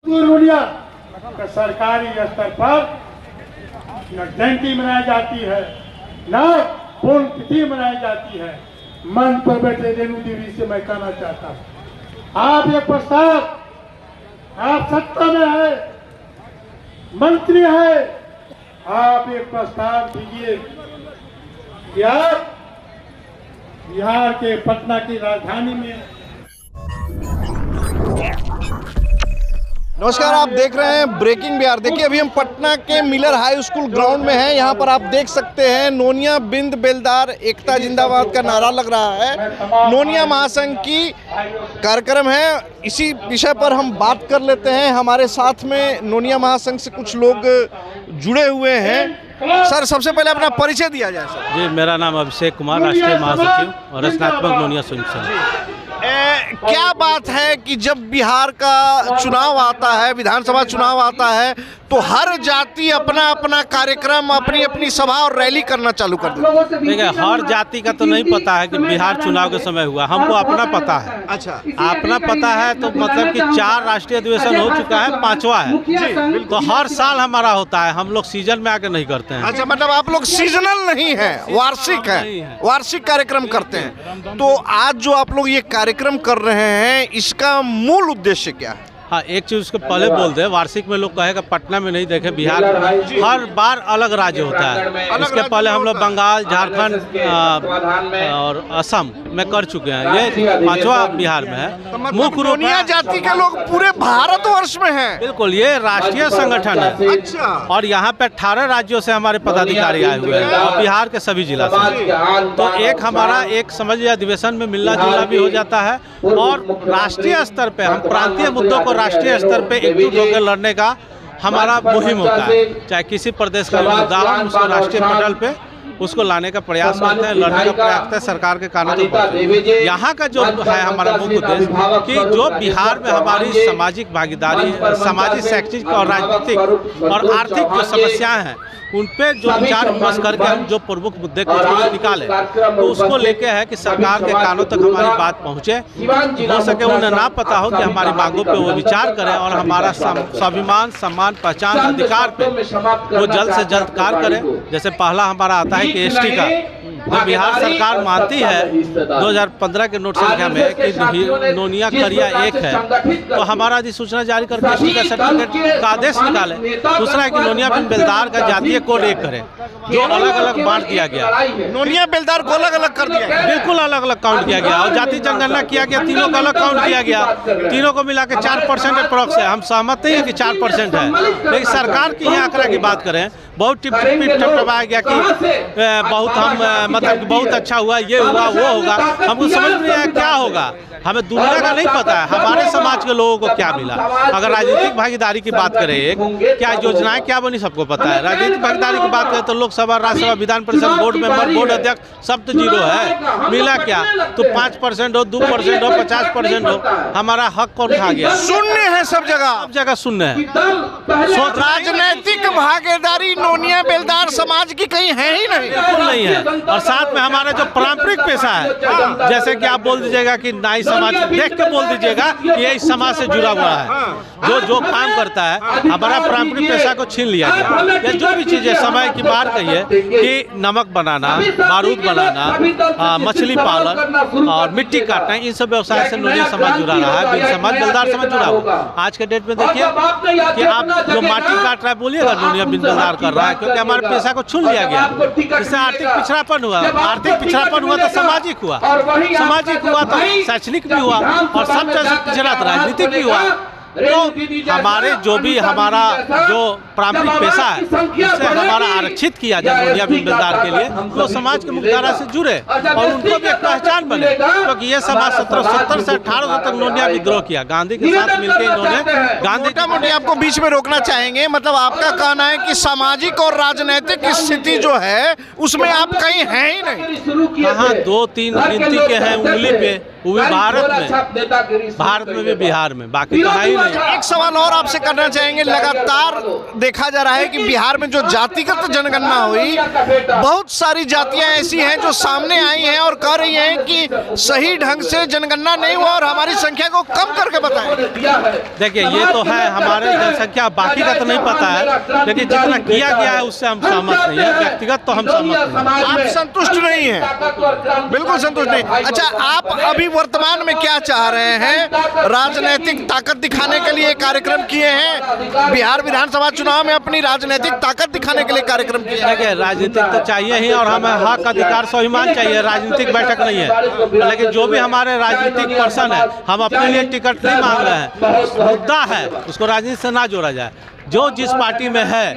नोनिया सरकारी स्तर पर न जयंती मनाई जाती है, न पुण्यतिथि मनाई जाती है। मंच पर बैठे रेणु देवी से मैं कहना चाहता हूँ, आप ये प्रस्ताव, आप सत्ता में है, मंत्री है, आप एक प्रस्ताव दीजिए कि आप बिहार के पटना की राजधानी में। नमस्कार, आप देख रहे हैं ब्रेकिंग बिहार। देखिए, अभी हम पटना के मिलर हाई स्कूल ग्राउंड में हैं। यहाँ पर आप देख सकते हैं नोनिया बिंद बेलदार एकता जिंदाबाद का नारा लग रहा है। नोनिया महासंघ की कार्यक्रम है। इसी विषय पर हम बात कर लेते हैं। हमारे साथ में नोनिया महासंघ से कुछ लोग जुड़े हुए हैं। सर, सबसे पहले अपना परिचय दिया जाए। सर जी, मेरा नाम अभिषेक कुमार, राष्ट्रीय महासचिव और रचनात्मक नोनिया संघ। क्या बात है कि जब बिहार का चुनाव आता है, विधानसभा चुनाव आता है, तो हर जाति अपना अपना कार्यक्रम, अपनी अपनी सभा और रैली करना चालू कर देती है। देखिए, हर जाति का तो नहीं पता है कि बिहार चुनाव के समय हुआ। हमको अपना पता है। अच्छा, अपना पता है तो मतलब कि 4 राष्ट्रीय अधिवेशन हो चुका है, 5वां है। तो हर साल हमारा होता है। हम लोग सीजन में आके नहीं करते हैं। अच्छा, मतलब आप लोग सीजनल नहीं है, वार्षिक है, वार्षिक कार्यक्रम करते हैं। तो आज जो आप लोग ये कार्यक्रम कर रहे हैं, इसका मूल उद्देश्य क्या है? हाँ, एक चीज उसके पहले बोल दे, वार्षिक में लोग कहेगा पटना में नहीं देखे, बिहार में हर बार अलग राज्य होता है। इसके पहले हम लोग बंगाल, झारखंड और असम में कर चुके हैं। ये 5वां बिहार में है। मुख्य नोनिया जाति के लोग पूरे भारतवर्ष में हैं। बिल्कुल, ये राष्ट्रीय संगठन है। अच्छा। और यहाँ पे 18 राज्यों से हमारे पदाधिकारी आए हुए हैं और बिहार के सभी जिला से। तो एक हमारा एक समझिए अधिवेशन में मिलना जुलना भी हो जाता है। और राष्ट्रीय स्तर पे हम प्रांतीय मुद्दों को राष्ट्रीय स्तर पे एकजुट होकर लड़ने का हमारा मुहिम होता है। चाहे किसी प्रदेश का मुद्दा हो, उसको राष्ट्रीय पटल पे उसको लाने का प्रयास करते हैं, लड़ने का प्रयास करते हैं सरकार के कानून तक। यहाँ का जो है हमारा मुख्य उद्देश्य कि जो बिहार में हमारी सामाजिक भागीदारी, सामाजिक, शैक्षिक और राजनीतिक और आर्थिक जो समस्याएं हैं, उन पे जो विचार विमर्श करके हम जो प्रमुख मुद्दे को निकाले, तो उसको लेके है कि सरकार के कानों तक हमारी बात पहुंचे, हो सके उन्हें ना पता हो कि हमारी मांगों पे वो विचार करें और हमारा स्वाभिमान, सम्मान, पहचान, अधिकार पे वो जल्द से जल्द कार्य करें। जैसे पहला हमारा आता है कि एसटी का जो बिहार सरकार मानती है 2015 के नोट संख्या में कि नोनिया करिया 1 है, तो हमारा अधिसूचना जारी करके एसटी का सर्टिफिकेट का आदेश निकाले। दूसरा है कि नोनिया बिन बेलदार का जातीय कोड 1 करे, जो अलग अलग बांट दिया गया। नोनिया बेलदार को अलग अलग कर दिया गया, बिल्कुल अलग अलग काउंट किया गया और जाति जनगणना किया गया, तीनों का अलग काउंट किया गया। तीनों को मिला के 4% अप्रोक्स है। हम सहमत नहीं है कि 4% है, लेकिन सरकार की ही आंकड़ा की बात करें, बहुत टिपटपाया गया कि बहुत हम मतलब कि बहुत अच्छा हुआ, ये हुआ, वो होगा। हमको समझ नहीं आया क्या होगा। हमें दुनिया का नहीं पता है हमारे समाज के लोगों को क्या मिला। अगर राजनीतिक भागीदारी की बात करें, क्या योजनाएं क्या बनी, सबको पता है। राजनीतिक भागीदारी की बात करें तो Lok Sabha, Rajya Sabha, Vidhan Parishad, board member, board अध्यक्ष सब तो 0 है। मिला क्या? तो 5% हो, 2% हो, 50% हो, हमारा हक कौन खा गया? शून्य है सब जगह शून्य है। राजनीतिक भागीदारी नोनिया बेलदार समाज की कहीं है ही नहीं। बिल्कुल नहीं है। और साथ में हमारा जो पारंपरिक पेशा है, जैसे कि आप बोल दीजिएगा कि नाई समाज, देख के बोल दीजिएगा कि ये इस समाज से जुड़ा हुआ है। जो काम करता है, हमारा पारंपरिक पेशा को छीन लिया गया। या जो भी चीजें समय की बात कही है कि नमक बनाना, बारूद बनाना, मछली पालन और मिट्टी काटना, इन सब व्यवसाय से नोनिया समाज जुड़ा रहा है। बिन समाज, बेलदार समाज जुड़ा हुआ। आज के डेट में देखिए कि आप जो माटी काट रहा है, बोलिएगा नोनिया बिन बेलदार कर रहा है, क्योंकि हमारे पेशा को छीन लिया गया। इससे आर्थिक पिछड़ापन हुआ। आर्थिक पिछड़ापन हुआ तो सामाजिक हुआ, सामाजिक हुआ तो शैक्षणिक भी हुआ और सब जैसे पिछड़ा राजनीतिक भी हुआ। तो हमारे जो भी हमारा जो पारंपरिक पेशा है, उससे हमारा आरक्षित किया जाए नोनिया बिन बेलदार के लिए, तो समाज के मुख्यधारा से जुड़े और उनको भी एक पहचान बने। क्योंकि ये समाज 1770 से 1800 तक नोनिया विद्रोह किया। गांधी के साथ मिलकर इन्होंने मोटी आपको बीच में रोकना चाहेंगे। मतलब आपका कहना है कि सामाजिक और राजनीतिक स्थिति जो है उसमें आप कहीं हैं ही नहीं। कहाँ 2-3 गिनती के हैं उंगली पे वो भी भारत में भी बिहार में, बाकी तो है ही नहीं। एक सवाल और आपसे करना चाहेंगे, लगातार देखा जा रहा है कि बिहार में जो जातिगत जनगणना हुई, बहुत सारी जातियां ऐसी हैं जो सामने आई हैं और कह रही हैं कि सही ढंग से जनगणना नहीं हुआ और हमारी संख्या को कम करके बताएं। देखिए ये तो है, हमारे जनसंख्या बाकी का तो नहीं पता है, लेकिन जितना किया गया है उससे हम सहमत नहीं है, व्यक्तिगत तो हम सहमत नहीं। आप संतुष्ट नहीं हैं? बिल्कुल संतुष्ट नहीं। अच्छा, आप अभी वर्तमान में क्या चाह रहे हैं? राजनीतिक ताकत दिखाने के लिए कार्यक्रम किए हैं, बिहार विधानसभा चुनाव में अपनी राजनीतिक ताकत दिखाने के लिए कार्यक्रम किए हैं। देखिए राजनीतिक तो चाहिए ही, और हमें हक अधिकार स्वाभिमान चाहिए, राजनीतिक बैठक नहीं है। लेकिन जो भी हमारे राजनीतिक पर्सन है, हम अपने लिए टिकट नहीं मांग रहे हैं, मुद्दा है उसको राजनीति से ना जोड़ा जाए। जो जिस पार्टी में है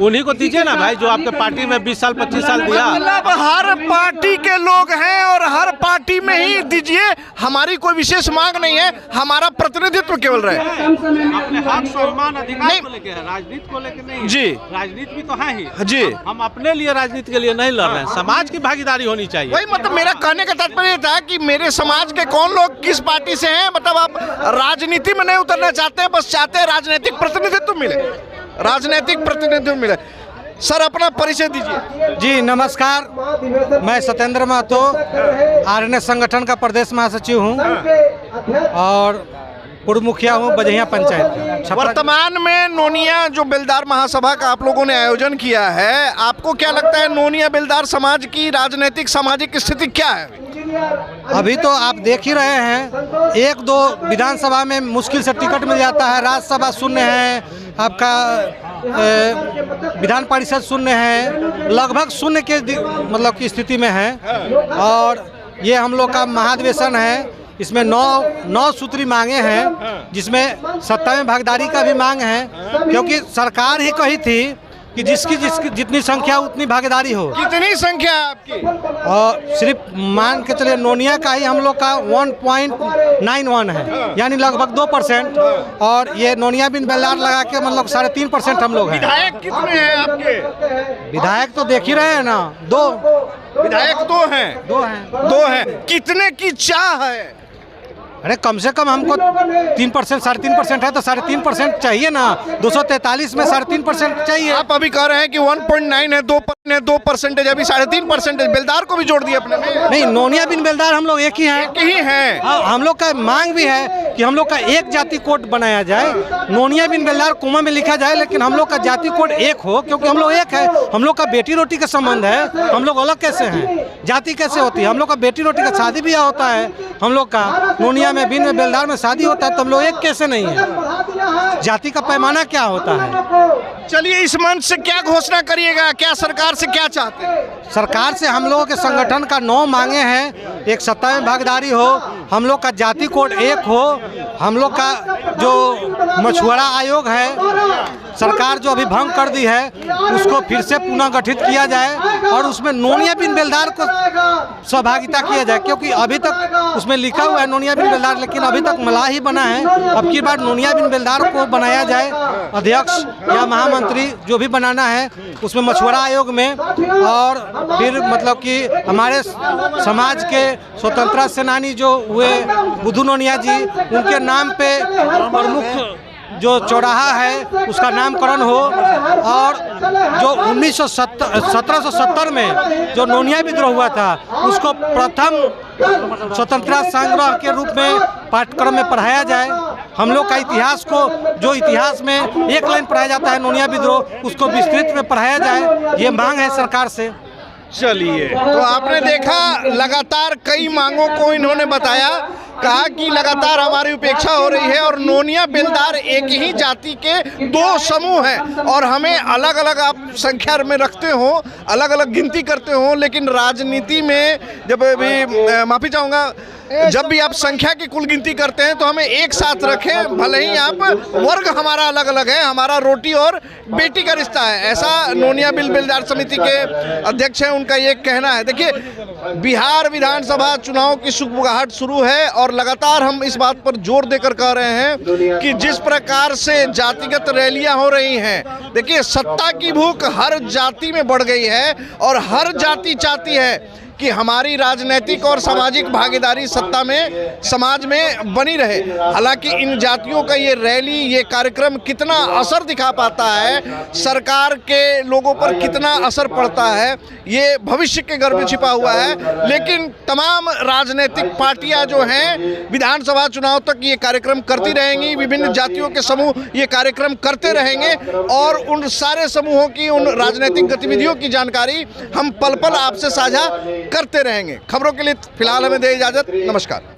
उन्हीं को दीजिए ना भाई, जो आपके पार्टी में 20 साल 25 साल दिया। मतलब हर पार्टी के लोग हैं और हर पार्टी में ही दीजिए, हमारी कोई विशेष मांग नहीं है, हमारा प्रतिनिधित्व केवल रहे। अपने हक स्वाभिमान अधिकार को लेके है, राजनीति को लेके नहीं। जी, राजनीति भी तो है ही जी। हम अपने लिए राजनीति के लिए नहीं लड़ रहे हैं, समाज की भागीदारी होनी चाहिए। वही मतलब मेरा कहने का तात्पर्य था कि मेरे समाज के कौन लोग किस पार्टी से हैं, मतलब आप राजनीति में नहीं उतरना चाहते, बस चाहते हैं राजनीतिक प्रतिनिधित्व मिले, राजनीतिक प्रतिनिधित्व मिले। सर अपना परिचय दीजिए। जी नमस्कार, मैं सत्येंद्र महतो, आरएनएस संगठन का प्रदेश महासचिव हूं और पूर्व मुखिया हूं बजहिया पंचायत। वर्तमान में नोनिया जो बेलदार महासभा का आप लोगों ने आयोजन किया है, आपको क्या लगता है नोनिया बेलदार समाज की राजनीतिक सामाजिक स्थिति क्या है? अभी तो आप देख ही रहे हैं, एक दो विधानसभा में मुश्किल से टिकट मिल जाता है, राज्यसभा शून्य है, आपका विधान परिषद शून्य है, लगभग शून्य के मतलब की स्थिति में है। और ये हम लोग का महाधिवेशन है, इसमें 9 सूत्री मांगे हैं, जिसमें सत्ता में भागीदारी का भी मांग है, क्योंकि सरकार ही कही थी कि जिसकी जितनी संख्या उतनी भागीदारी हो। कितनी संख्या है आपकी? और सिर्फ मान के चलिए नोनिया का ही हम लोग का 1.91 है, यानी लगभग 2%। और ये नोनिया बिन बेलदार लगा के मतलब 3.5% हम लोग हैं। विधायक कितने हैं आपके? विधायक तो देख ही रहे हैं ना, 2 विधायक 2 हैं। 2 हैं। कितने की चाह है? अरे कम से कम हमको 3%, 3.5% है तो 3.5% चाहिए ना। 243 में 3.5% चाहिए। आप अभी कह रहे हैं कि 1.9 है, 2% अभी 3.5% बेलदार को भी जोड़ दिया अपने में। नहीं, नोनिया बिन बेलदार हम लोग एक ही हैं। एक ही हैं। हम लोग का मांग भी है कि हम लोग का एक जाति कोड बनाया जाए, नोनिया बिन बेलदार कोमा में लिखा जाए, लेकिन हम लोग का जाति कोड एक हो, क्योंकि हम लोग एक है। हम लोग का बेटी रोटी का संबंध है, हम लोग अलग कैसे हैं? जाति कैसे होती है? हम लोग का बेटी रोटी का शादी ब्याह होता है, हम लोग का नोनिया में बिन में बेलदार में शादी होता है, तो हम लोग एक कैसे नहीं है? जाति का पैमाना क्या होता है? चलिए इस मंच से क्या घोषणा करिएगा, क्या सरकार से क्या चाहते हैं? सरकार से हम लोगों के संगठन का 9 मांगे हैं। एक सत्ता में भागीदारी हो, हम लोग का जाति कोड एक हो, हम लोग का जो मछुआरा आयोग है सरकार जो अभी भंग कर दी है उसको फिर से पुनः गठित किया जाए और उसमें नोनिया बिन बेलदार को सहभागिता किया जाए, क्योंकि अभी तक उसमें लिखा हुआ है नोनिया बिन बेलदार, लेकिन अभी तक मलाह ही बना है। अब की बार नोनिया बिन बेलदार को बनाया जाए अध्यक्ष या महामंत्री, जो भी बनाना है उसमें मछुआरा आयोग में। और फिर मतलब कि हमारे समाज के स्वतंत्रता सेनानी जो हुए बुद्धू नोनिया जी, उनके नाम पे प्रमुख जो चौराहा है उसका नामकरण हो। और जो 1770 में जो नोनिया विद्रोह हुआ था उसको प्रथम स्वतंत्रता संग्रह के रूप में पाठ्यक्रम में पढ़ाया जाए। हम लोग का इतिहास को, जो इतिहास में एक लाइन पढ़ाया जाता है नोनिया विद्रोह, उसको विस्तृत में पढ़ाया जाए, ये मांग है सरकार से। चलिए, तो आपने देखा लगातार कई मांगों को इन्होंने बताया, कहा कि लगातार हमारी उपेक्षा हो रही है और नोनिया बेलदार एक ही जाति के 2 समूह हैं और हमें अलग अलग आप संख्या में रखते हो, अलग अलग गिनती करते हो, लेकिन राजनीति में जब भी माफी चाहूँगा, जब भी आप संख्या की कुल गिनती करते हैं तो हमें एक साथ रखें, भले ही आप वर्ग हमारा अलग अलग है, हमारा रोटी और बेटी का रिश्ता है। ऐसा नोनिया बिन बेलदार समिति के अध्यक्ष हैं, उनका ये कहना है। देखिए, बिहार विधानसभा चुनाव की सुगबुगाहट शुरू है और लगातार हम इस बात पर जोर देकर कह रहे हैं कि जिस प्रकार से जातिगत रैलियां हो रही हैं, देखिए सत्ता की भूख हर जाति में बढ़ गई है और हर जाति चाहती है कि हमारी राजनीतिक और सामाजिक भागीदारी सत्ता में, समाज में बनी रहे। हालांकि इन जातियों का ये रैली, ये कार्यक्रम कितना असर दिखा पाता है, सरकार के लोगों पर कितना असर पड़ता है, ये भविष्य के घर में छिपा हुआ है। लेकिन तमाम राजनीतिक पार्टियां जो हैं विधानसभा चुनाव तक ये कार्यक्रम करती रहेंगी, विभिन्न जातियों के समूह ये कार्यक्रम करते रहेंगे और उन सारे समूहों की, उन राजनीतिक गतिविधियों की जानकारी हम पल पल आपसे साझा करते रहेंगे। खबरों के लिए फिलहाल हमें दे इजाजत। नमस्कार।